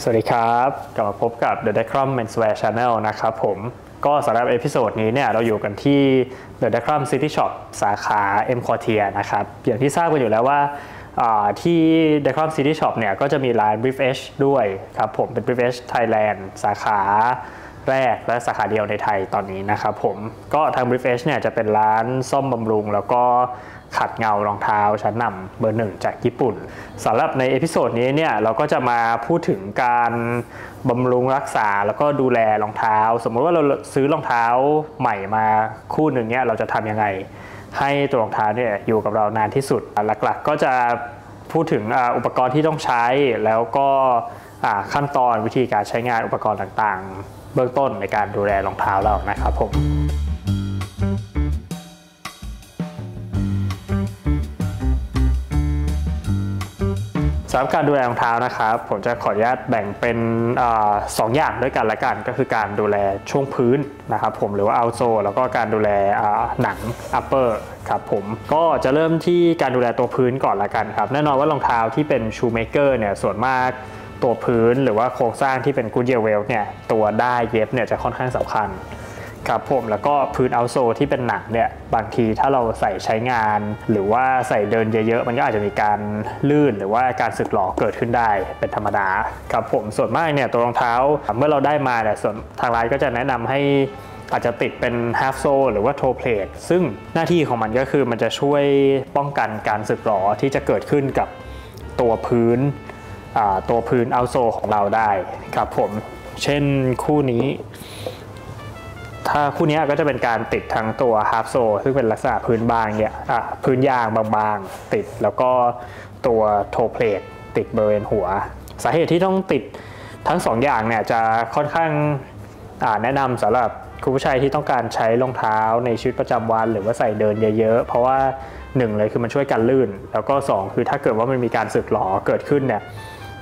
สวัสดีครับกลับมาพบกับ The Decrum Menswear Channel นะครับผมก็สำหรับเอพิโซดนี้เนี่ยเราอยู่กันที่ The Decrum City Shop สาขา M Quartier นะครับอย่างที่ทราบกันอยู่แล้วว่าที่ Decrum City Shop เนี่ยก็จะมีร้าน Brief Edge ด้วยครับผมเป็น Brief Edge Thailand สาขาแรกและสาขาเดียวในไทยตอนนี้นะครับผมก็ทาง Brief Edge เนี่ยจะเป็นร้านซ่อมบำรุงแล้วก็ขัดเงารองเท้าชั้นนำเบอร์หนึ่งจากญี่ปุ่นสำหรับในเอพิโซดนี้เนี่ยเราก็จะมาพูดถึงการบำรุงรักษาแล้วก็ดูแลรองเท้าสมมติว่าเราซื้อรองเท้าใหม่มาคู่หนึ่งเนี่ยเราจะทำยังไงให้ตัวรองเท้าเนี่ยอยู่กับเรานานที่สุดหลักๆก็จะพูดถึงอุปกรณ์ที่ต้องใช้แล้วก็ขั้นตอนวิธีการใช้งานอุปกรณ์ต่างๆเบื้องต้นในการดูแลรองเท้าเรานะครับผมสำหรับการดูแลรองเท้านะครับผมจะขออนุญาตแบ่งเป็น2 อย่างด้วยกันละกันก็คือการดูแลช่วงพื้นนะครับผมหรือว่าเอาโซแล้วก็การดูแลหนัง upper ครับผมก็จะเริ่มที่การดูแลตัวพื้นก่อนละกันครับแน่นอนว่ารองเท้าที่เป็น shoemaker เนี่ยส่วนมากตัวพื้นหรือว่าโครงสร้างที่เป็น Goodyear welt เนี่ยตัวด้ายเย็บเนี่ยจะค่อนข้างสำคัญครับผมแล้วก็พื้นเอาโซที่เป็นหนังเนี่ยบางทีถ้าเราใส่ใช้งานหรือว่าใส่เดินเยอะๆมันก็อาจจะมีการลื่นหรือว่าการสึกหรอเกิดขึ้นได้เป็นธรรมดาครับผมส่วนมากเนี่ยตัวรองเท้าเมื่อเราได้มาเนี่ยส่วนทางร้านก็จะแนะนำให้อาจจะติดเป็น half sole หรือว่า toe plate ซึ่งหน้าที่ของมันก็คือมันจะช่วยป้องกันการสึกหรอที่จะเกิดขึ้นกับตัวพื้นเอาโซของเราได้ครับผมเช่นคู่นี้ถ้าคู่นี้ก็จะเป็นการติดทั้งตัว half sole ซึ่งเป็นลักษณะพื้นบางเนี่ยพื้นยางบางๆติดแล้วก็ตัว toe plate ติดบริเวณหัวสาเหตุที่ต้องติดทั้ง2 อย่างเนี่ยจะค่อนข้างแนะนำสำหรับคุณผู้ชายที่ต้องการใช้รองเท้าในชีวิตประจำวันหรือว่าใส่เดินเยอะๆเพราะว่า1เลยคือมันช่วยกันลื่นแล้วก็2คือถ้าเกิดว่ามันมีการสึกหรอเกิดขึ้นเนี่ย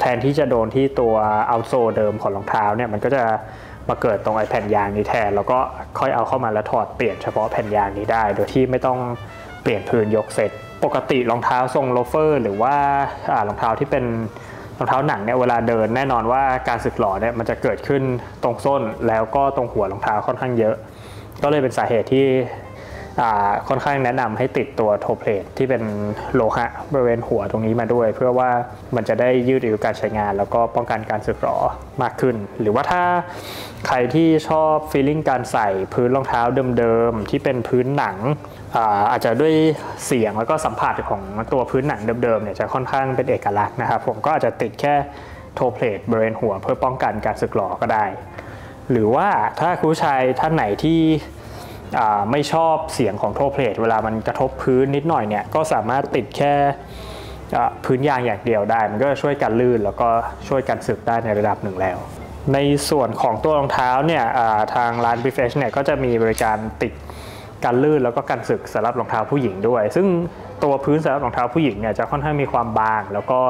แทนที่จะโดนที่ตัวเอาโซเดิมของรองเท้าเนี่ยมันก็จะมาเกิดตรงไอ้แผ่นยางนี้แทนแล้วก็ค่อยเอาเข้ามาแล้วถอดเปลี่ยนเฉพาะแผ่นยางนี้ได้โดยที่ไม่ต้องเปลี่ยนพื้นยกเสร็จปกติรองเท้าทรงโลเฟอร์หรือว่ารองเท้าที่เป็นรองเท้าหนังเนี่ยเวลาเดินแน่นอนว่าการสึกหรอเนี่ยมันจะเกิดขึ้นตรงส้นแล้วก็ตรงหัวรองเท้าค่อนข้างเยอะก็เลยเป็นสาเหตุที่ค่อนข้างแนะนำให้ติดตัวโทเพลทที่เป็นโลหะบริเวณหัวตรงนี้มาด้วยเพื่อว่ามันจะได้ยืดอายุการใช้งานแล้วก็ป้องกันการสึกหรอมากขึ้นหรือว่าถ้าใครที่ชอบฟีลลิ่งการใส่พื้นรองเท้าเดิมๆที่เป็นพื้นหนังอาจจะด้วยเสียงแล้วก็สัมผัสของตัวพื้นหนังเดิมๆเนี่ยจะค่อนข้างเป็นเอกลักษณ์นะครับผมก็อาจจะติดแค่โทเพลทบริเวณหัวเพื่อป้องกันการสึกหรอก็ได้หรือว่าถ้าคุณผู้ชายท่านไหนที่ไม่ชอบเสียงของโทเพลทเวลามันกระทบพื้นนิดหน่อยเนี่ยก็สามารถติดแค่พื้นยางอย่างเดียวได้มันก็ช่วยกันลื่นแล้วก็ช่วยกันสึกได้ในระดับหนึ่งแล้วในส่วนของตัวรองเท้าเนี่ยทางร้าน Brief Edge เนี่ยก็จะมีบริการติดกันลื่นแล้วก็กันสึกสำหรับรองเท้าผู้หญิงด้วยซึ่งตัวพื้นสำหรับรองเท้าผู้หญิงเนี่ยจะค่อนข้างมีความบางแล้วก็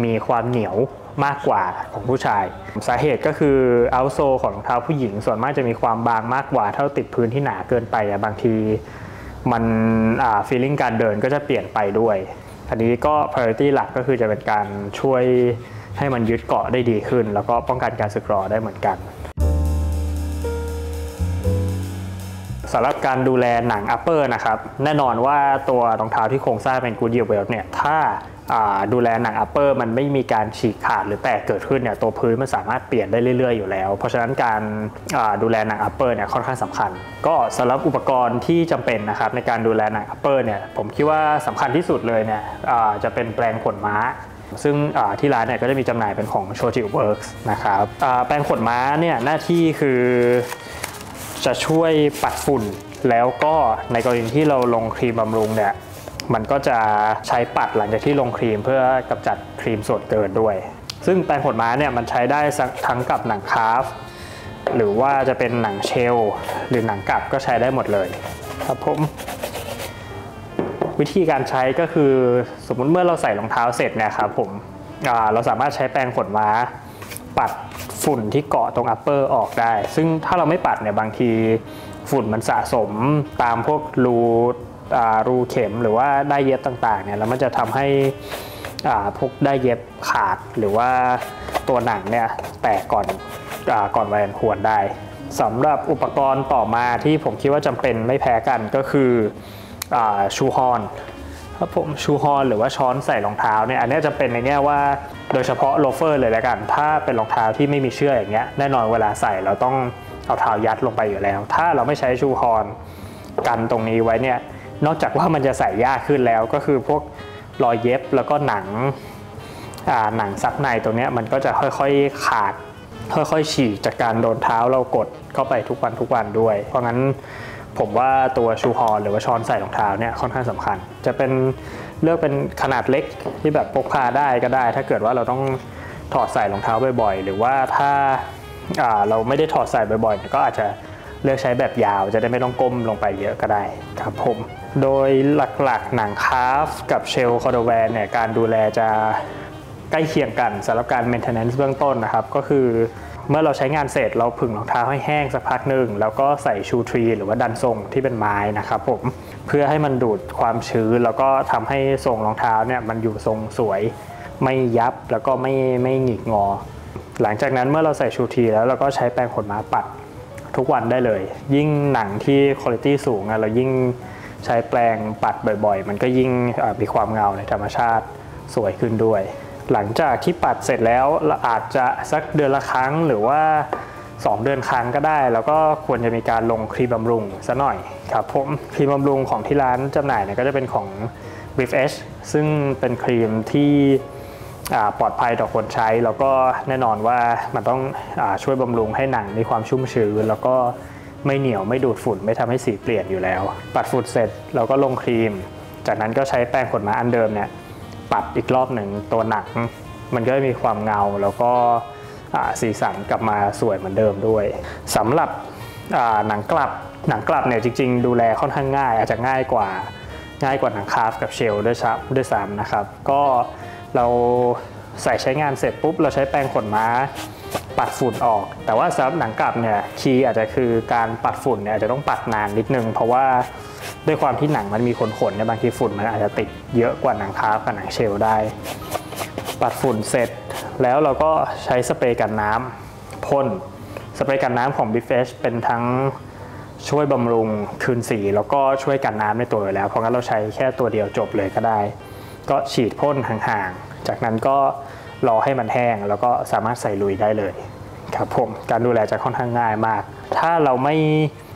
มีความเหนียวมากกว่าของผู้ชายสาเหตุก็คือเอาโซของรองเท้าผู้หญิงส่วนมากจะมีความบางมากกว่าถ้าติดพื้นที่หนาเกินไปบางทีมันฟีลลิ่งการเดินก็จะเปลี่ยนไปด้วยอันนี้ก็ priority หลักก็คือจะเป็นการช่วยให้มันยึดเกาะได้ดีขึ้นแล้วก็ป้องกันการสึกหรอได้เหมือนกันสำหรับการดูแลหนัง upper นะครับแน่นอนว่าตัวรองเท้าที่โครงสร้างเป็น Goodyear welt เนี่ยถ้าดูแลหนัง upper มันไม่มีการฉีกขาดหรือแตกเกิดขึ้นเนี่ยตัวพื้นมันสามารถเปลี่ยนได้เรื่อยๆอยู่แล้วเพราะฉะนั้นการดูแลหนัง upper เนี่ยค่อนข้างสำคัญก็สำหรับอุปกรณ์ที่จำเป็นนะครับในการดูแลหนัง upper เนี่ยผมคิดว่าสำคัญที่สุดเลยเนี่ยจะเป็นแปรงขนม้าซึ่งที่ร้านเนี่ยก็จะมีจำหน่ายเป็นของ Shoji Works นะครับแปรงขนม้าเนี่ยหน้าที่คือจะช่วยปัดฝุ่นแล้วก็ในกรณีที่เราลงครีมบำรุงเนี่ยมันก็จะใช้ปัดหลังจากที่ลงครีมเพื่อกำจัดครีมส่วนเกินด้วยซึ่งแปรงขนม้าเนี่ยมันใช้ได้ทั้งกับหนังคาฟหรือว่าจะเป็นหนังเชลหรือหนังกลับก็ใช้ได้หมดเลยครับผมวิธีการใช้ก็คือสมมุติเมื่อเราใส่รองเท้าเสร็จเนี่ยครับผมเราสามารถใช้แปรงขนม้าปัดฝุ่นที่เกาะตรงอัปเปอร์ออกได้ซึ่งถ้าเราไม่ปัดเนี่ยบางทีฝุ่นมันสะสมตามพวกรูเข็มหรือว่าได้เย็บต่างๆเนี่ยแล้วมันจะทำให้ พวกได้เย็บขาดหรือว่าตัวหนังเนี่ยแตกก่อนวัยอันควรได้สำหรับอุปกรณ์ต่อมาที่ผมคิดว่าจำเป็นไม่แพ้กันก็คือชูฮอนครับผมชูฮอนหรือว่าช้อนใส่รองเท้าเนี่ยอันนี้จะเป็นในแง่ว่าโดยเฉพาะโลเฟอร์เลยแล้วกันถ้าเป็นรองเท้าที่ไม่มีเชือกอย่างเงี้ยแน่นอนเวลาใส่เราต้องเอาเท้ายัดลงไปอยู่แล้วถ้าเราไม่ใช้ชูฮอนกันตรงนี้ไว้เนี่ยนอกจากว่ามันจะใส่ยากขึ้นแล้วก็คือพวกรอยเย็บแล้วก็หนังซับในตรงนี้มันก็จะค่อยๆขาดค่อยๆฉีกจากการโดนเท้าเรากดเข้าไปทุกวันด้วยเพราะงั้นผมว่าตัวชูฮอนหรือว่าช้อนใส่รองเท้าเนี่ยค่อนข้างสำคัญจะเป็นเลือกเป็นขนาดเล็กที่แบบพกพาได้ก็ได้ถ้าเกิดว่าเราต้องถอดใส่รองเท้าบ่อยๆหรือว่าถ้าเราไม่ได้ถอดใส่บ่อยๆก็อาจจะเลือกใช้แบบยาวจะได้ไม่ต้องก้มลงไปเยอะก็ได้ครับผมโดยหลักๆหนังคาฟกับเชลคอร์ดแวนเนี่ยการดูแลจะใกล้เคียงกันสำหรับการ maintenance เบื้องต้นนะครับก็คือเมื่อเราใช้งานเสร็จเราผึ่งรองเท้าให้แห้งสักพักหนึ่งแล้วก็ใส่ชูทรีหรือว่าดันทรงที่เป็นไม้นะครับผมเพื่อให้มันดูดความชื้นแล้วก็ทำให้ทรงรองเท้าเนี่ยมันอยู่ทรงสวยไม่ยับแล้วก็ไม่หงิกงอหลังจากนั้นเมื่อเราใส่ชูทรีแล้วเราก็ใช้แปรงขนม้าปัดทุกวันได้เลยยิ่งหนังที่คุณภาพสูงเรายิ่งใช้แปรงปัดบ่อยๆมันก็ยิ่งมีความเงาในธรรมชาติสวยขึ้นด้วยหลังจากที่ปัดเสร็จแล้วเราอาจจะสักเดือนละครั้งหรือว่า2 เดือนครั้งก็ได้แล้วก็ควรจะมีการลงครีมบำรุงซะหน่อยครับผมครีมบำรุงของที่ร้านจำหน่ายเนี่ยก็จะเป็นของ Brief Edge ซึ่งเป็นครีมที่ปลอดภัยต่อคนใช้แล้วก็แน่นอนว่ามันต้องช่วยบำรุงให้หนังมีความชุ่มชื้นแล้วก็ไม่เหนียวไม่ดูดฝุ่นไม่ทำให้สีเปลี่ยนอยู่แล้วปัดฝุ่นเสร็จเราก็ลงครีมจากนั้นก็ใช้แป้งขนม้าอันเดิมเนี่ยปัดอีกรอบหนึ่งตัวหนังมันก็มีความเงาแล้วก็สีสันกลับมาสวยเหมือนเดิมด้วยสำหรับหนังกลับเนี่ยจริงๆดูแลค่อนข้างง่ายอาจจะง่ายกว่าหนังคาฟกับเชลด้วยซ้ำนะครับก็เราใช้งานเสร็จปุ๊บเราใช้แปรงขนม้าปัดฝุ่นออกแต่ว่าสำหรับหนังกลับเนี่ยคีย์อาจจะคือการปัดฝุ่นเนี่ยอาจจะต้องปัดนานนิดนึงเพราะว่าด้วยความที่หนังมันมีขนเนี่ยบางทีฝุ่นมันอาจจะติดเยอะกว่าหนังคาฟกับหนังเชลได้ปัดฝุ่นเสร็จแล้วเราก็ใช้สเปรย์กันน้ำพ่นสเปรย์กันน้ำของ Brief Edge เป็นทั้งช่วยบำรุงคืนสีแล้วก็ช่วยกันน้ำในตัวอยู่แล้วเพราะงั้นเราใช้แค่ตัวเดียวจบเลยก็ได้ก็ฉีดพ่นห่างๆจากนั้นก็รอให้มันแห้งแล้วก็สามารถใส่ลุยได้เลยครับผมการดูแลจะค่อนข้างง่ายมากถ้าเราไม่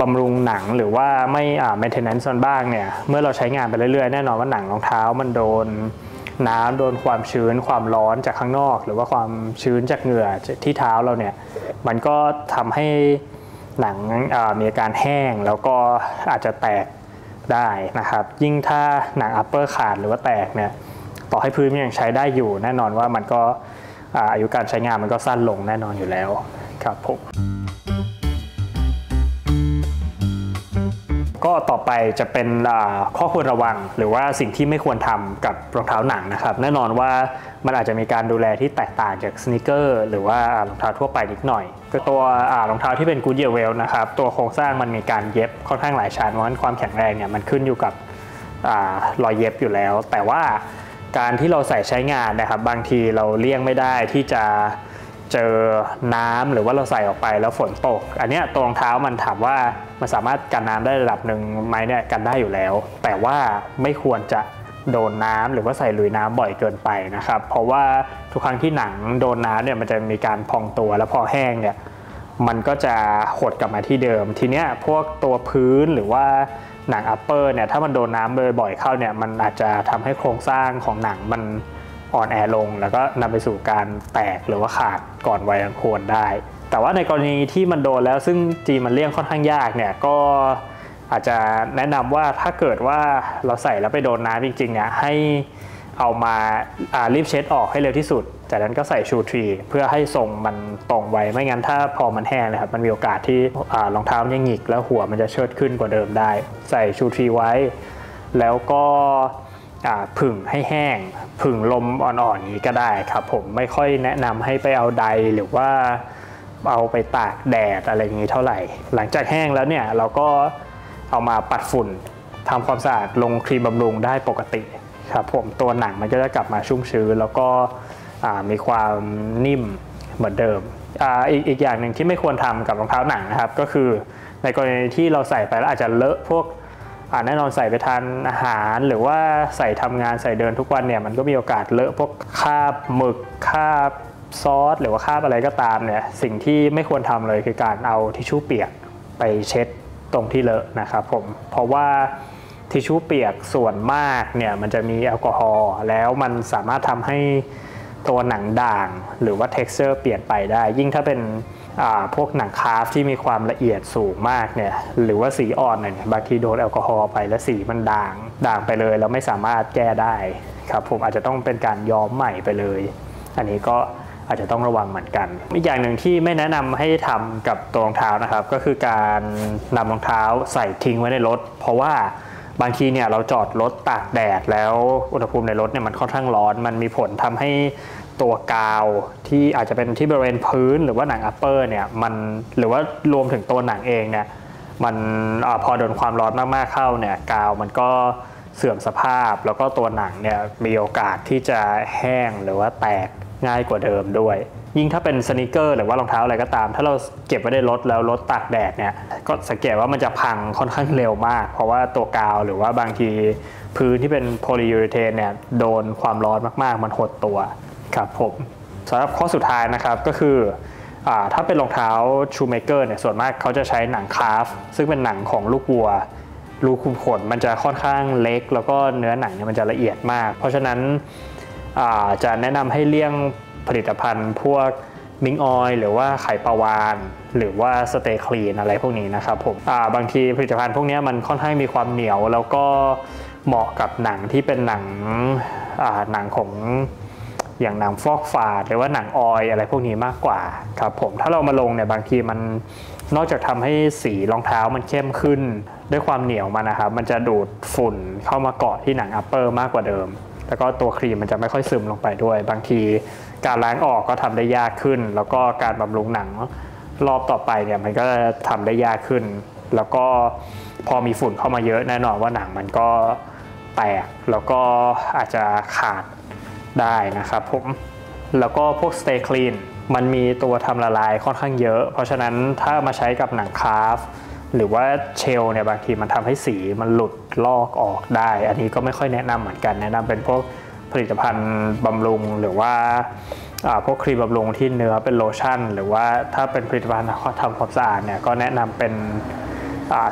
บำรุงหนังหรือว่าไม่maintenance บ้างเนี่ยเมื่อเราใช้งานไปเรื่อยๆแน่นอนว่าหนังรองเท้ามันโดนน้ำโดนความชื้นความร้อนจากข้างนอกหรือว่าความชื้นจากเหงื่อที่เท้าเราเนี่ยมันก็ทำให้หนังมีอาการแห้งแล้วก็อาจจะแตกได้นะครับยิ่งถ้าหนัง upper ขาดหรือว่าแตกเนี่ยต่อให้พื้นมันยังใช้ได้อยู่แน่นอนว่ามันก็อายุการใช้งานมันก็สั้นลงแน่นอนอยู่แล้วครับผมก็ต่อไปจะเป็นข้อควรระวังหรือว่าสิ่งที่ไม่ควรทำกับรองเท้าหนังนะครับแน่นอนว่ามันอาจจะมีการดูแลที่แตกต่างจากสนีกเกอร์หรือว่ารองเท้าทั่วไปนิดหน่อยก็ตัวรองเท้าที่เป็น Goodyear Welt นะครับตัวโครงสร้างมันมีการเย็บค่อนข้างหลายชั้นเพราะฉะนั้นความแข็งแรงเนี่ยมันขึ้นอยู่กับรอยเย็บอยู่แล้วแต่ว่าการที่เราใส่ใช้งานนะครับบางทีเราเลี่ยงไม่ได้ที่จะเจอน้ำหรือว่าเราใส่ออกไปแล้วฝนตกอันนี้ตัวรองเท้ามันถามว่ามันสามารถกันน้ำได้ระดับหนึ่งไหมเนี่ยกันได้อยู่แล้วแต่ว่าไม่ควรจะโดนน้ำหรือว่าใส่ลุยน้ำบ่อยเกินไปนะครับเพราะว่าทุกครั้งที่หนังโดนน้ำเนี่ยมันจะมีการพองตัวแล้วพอแห้งเนี่ยมันก็จะหดกลับมาที่เดิมทีเนี้ยพวกตัวพื้นหรือว่าหนังอัปเปอร์เนี่ยถ้ามันโดนน้ำบ่อยๆเข้าเนี่ยมันอาจจะทำให้โครงสร้างของหนังมันอ่อนแอลงแล้วก็นำไปสู่การแตกหรือว่าขาดก่อนวัยอันควรได้แต่ว่าในกรณีที่มันโดนแล้วซึ่งมันเลี่ยงค่อนข้างยากเนี่ยก็อาจจะแนะนำว่าถ้าเกิดว่าเราใส่แล้วไปโดนน้ำจริงๆเนี่ยให้เอามารีบเช็ดออกให้เร็วที่สุดจากนั้นก็ใส่ชูทรีเพื่อให้ทรงมันตรงไว้ไม่งั้นถ้าพอมันแห้งนะครับมันมีโอกาสที่รองเท้ามันจะหงิกแล้วหัวมันจะเชิดขึ้นกว่าเดิมได้ใส่ชูทรีไว้แล้วก็ผึ่งให้แห้งผึ่งลมอ่อนๆอย่างนี้ก็ได้ครับผมไม่ค่อยแนะนำให้ไปเอาไดหรือว่าเอาไปตากแดดอะไรอย่างนี้เท่าไหร่หลังจากแห้งแล้วเนี่ยเราก็เอามาปัดฝุ่นทำความสะอาดลงครีมบำรุงได้ปกติ ครับผมตัวหนังมันก็จะกลับมาชุ่มชื้นแล้วก็มีความนิ่มเหมือนเดิมอีกอย่างหนึ่งที่ไม่ควรทำกับรองเท้าหนังนะครับก็คือในกรณีที่เราใส่ไปแล้วอาจจะเลอะพวกแน่นอนใส่ไปทานอาหารหรือว่าใส่ทำงานใส่เดินทุกวันเนี่ยมันก็มีโอกาสเลอะพวกคราบหมึกคราบซอสหรือว่าคราบอะไรก็ตามเนี่ยสิ่งที่ไม่ควรทำเลยคือการเอาทิชชู่เปียกไปเช็ดตรงที่เลอะนะครับผมเพราะว่าทิชชู่เปียกส่วนมากเนี่ยมันจะมีแอลกอฮอล์แล้วมันสามารถทำให้ตัวหนังด่างหรือว่า texture เปลี่ยนไปได้ยิ่งถ้าเป็นพวกหนังคราฟที่มีความละเอียดสูงมากเนี่ยหรือว่าสีอ่อนเนี่ยบางทีโดนแอลกอฮอล์ไปแล้วสีมันด่างไปเลยแล้วไม่สามารถแก้ได้ครับผมอาจจะต้องเป็นการย้อมใหม่ไปเลยอันนี้ก็อาจจะต้องระวังเหมือนกันอีกอย่างหนึ่งที่ไม่แนะนำให้ทำกับตัวรองเท้านะครับก็คือการนำรองเท้าใส่ทิ้งไว้ในรถเพราะว่าบางทีเนี่ยเราจอดรถตากแดดแล้วอุณหภูมิในรถเนี่ยมันค่อนข้างร้อนมันมีผลทำให้ตัวกาวที่อาจจะเป็นที่บริเวณพื้นหรือว่าหนังอัปเปอร์เนี่ยมันหรือว่ารวมถึงตัวหนังเองเนี่ยมันพอโดนความร้อนมากๆเข้าเนี่ยกาวมันก็เสื่อมสภาพแล้วก็ตัวหนังเนี่ยมีโอกาสที่จะแห้งหรือว่าแตกง่ายกว่าเดิมด้วยยิ่งถ้าเป็นสนีกเกอร์หรือว่ารองเท้าอะไรก็ตามถ้าเราเก็บไว้ในรถแล้วรถตากแดดเนี่ยก็สังเกตว่ามันจะพังค่อนข้างเร็วมากเพราะว่าตัวกาวหรือว่าบางทีพื้นที่เป็นโพลียูเรเทนเนี่ยโดนความร้อนมากๆมันหดตัวครับผมสำหรับข้อสุดท้ายนะครับก็คือถ้าเป็นรองเท้าชูเมเกอร์เนี่ยส่วนมากเขาจะใช้หนังคาฟซึ่งเป็นหนังของลูกวัวรูขุมขนมันจะค่อนข้างเล็กแล้วก็เนื้อหนังเนี่ยมันจะละเอียดมากเพราะฉะนั้นจะแนะนำให้เลี่ยงผลิตภัณฑ์พวกมิงออยล์หรือว่าไข่ปลาวานหรือว่าสเตย์คลีนอะไรพวกนี้นะครับผมบางทีผลิตภัณฑ์พวกนี้มันค่อนข้างมีความเหนียวแล้วก็เหมาะกับหนังที่เป็นหนังของอย่างหนังฟอกฝาดหรือว่าหนังออยล์อะไรพวกนี้มากกว่าครับผมถ้าเรามาลงเนี่ยบางทีมันนอกจากทำให้สีรองเท้ามันเข้มขึ้นด้วยความเหนียวมันนะครับมันจะดูดฝุ่นเข้ามาเกาะที่หนังอัปเปอร์มากกว่าเดิมแล้วก็ตัวครีมมันจะไม่ค่อยซึมลงไปด้วยบางทีการล้างออกก็ทำได้ยากขึ้นแล้วก็การบำรุงหนังรอบต่อไปเนี่ยมันก็ทำได้ยากขึ้นแล้วก็พอมีฝุ่นเข้ามาเยอะแน่นอนว่าหนังมันก็แตกแล้วก็อาจจะขาดได้นะครับผมแล้วก็พวก Stay Clean มันมีตัวทำละลายค่อนข้างเยอะเพราะฉะนั้นถ้ามาใช้กับหนังคราฟหรือว่าเชลเนี่ยบางทีมันทำให้สีมันหลุดลอกออกได้อันนี้ก็ไม่ค่อยแนะนำเหมือนกันแนะนำเป็นพวกผลิตภัณฑ์บำรุงหรือว่าพวกครีมบำรุงที่เนื้อเป็นโลชั่นหรือว่าถ้าเป็นผลิตภัณฑ์ทำความสะอาดเนี่ยก็แนะนำเป็น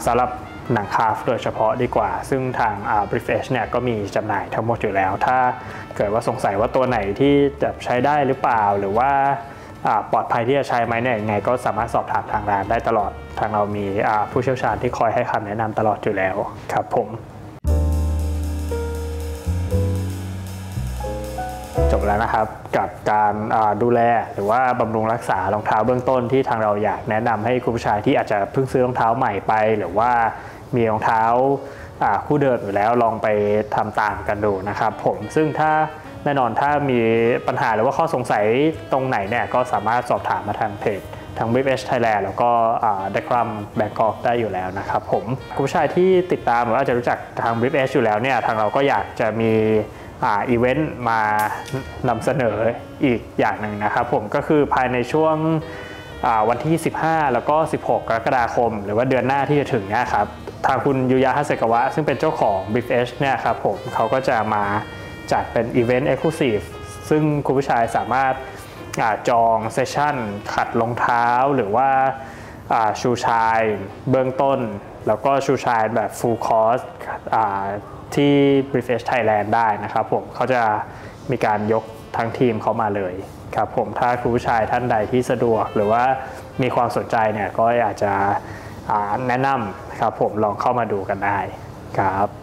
สำหรับหนังคราฟโดยเฉพาะดีกว่าซึ่งทางBrief Edge เนี่ยก็มีจำหน่ายทั้งหมดอยู่แล้วถ้าเกิดว่าสงสัยว่าตัวไหนที่จะใช้ได้หรือเปล่าหรือว่าปลอดภัยที่จะใช้ไหมเนี่ยยังไงก็สามารถสอบถามทางร้านได้ตลอดทางเรามีผู้เชี่ยวชาญที่คอยให้คำแนะนำตลอดอยู่แล้วครับผมจบแล้วนะครับกับการดูแลหรือว่าบำรุงรักษารองเท้าเบื้องต้นที่ทางเราอยากแนะนำให้คุณผู้ชายที่อาจจะเพิ่งซื้อรองเท้าใหม่ไปหรือว่ามีรองเท้าคู่เดิมอยู่แล้วลองไปทำตามกันดูนะครับผมซึ่งถ้าแน่นอนถ้ามีปัญหาหรือว่าข้อสงสัยตรงไหนเนี่ยก็สามารถสอบถามมาทางเพจทาง Brief Edge Thailand แล้วก็Decrum Bangkok ได้อยู่แล้วนะครับผมคุณผู้ชายที่ติดตามหรือว่าจะรู้จักทาง Brief Edge อยู่แล้วเนี่ยทางเราก็อยากจะมีอีเวนต์มานำเสนออีกอย่างหนึ่งนะครับผมก็คือภายในช่วงวันที่15แล้วก็16กรกฎาคมหรือว่าเดือนหน้าที่จะถึงเนี่ยครับทางคุณยูยา ฮาเซกาวะซึ่งเป็นเจ้าของ Brief Edge เนี่ยครับผมเขาก็จะมาจัดเป็นอีเวนต์ Exclusive ซึ่งคุณผู้ชายสามารถจองเซสชั่นขัดรองเท้าหรือว่าชูชายเบื้องต้นแล้วก็ชูชายแบบ full course ที่ Brief Edge Thailand ได้นะครับผมเขาจะมีการยกทั้งทีมเขามาเลยครับผมถ้าคุณผู้ชายท่านใดที่สะดวกหรือว่ามีความสนใจเนี่ยก็อยากจะแนะนำครับผมลองเข้ามาดูกันได้ครับ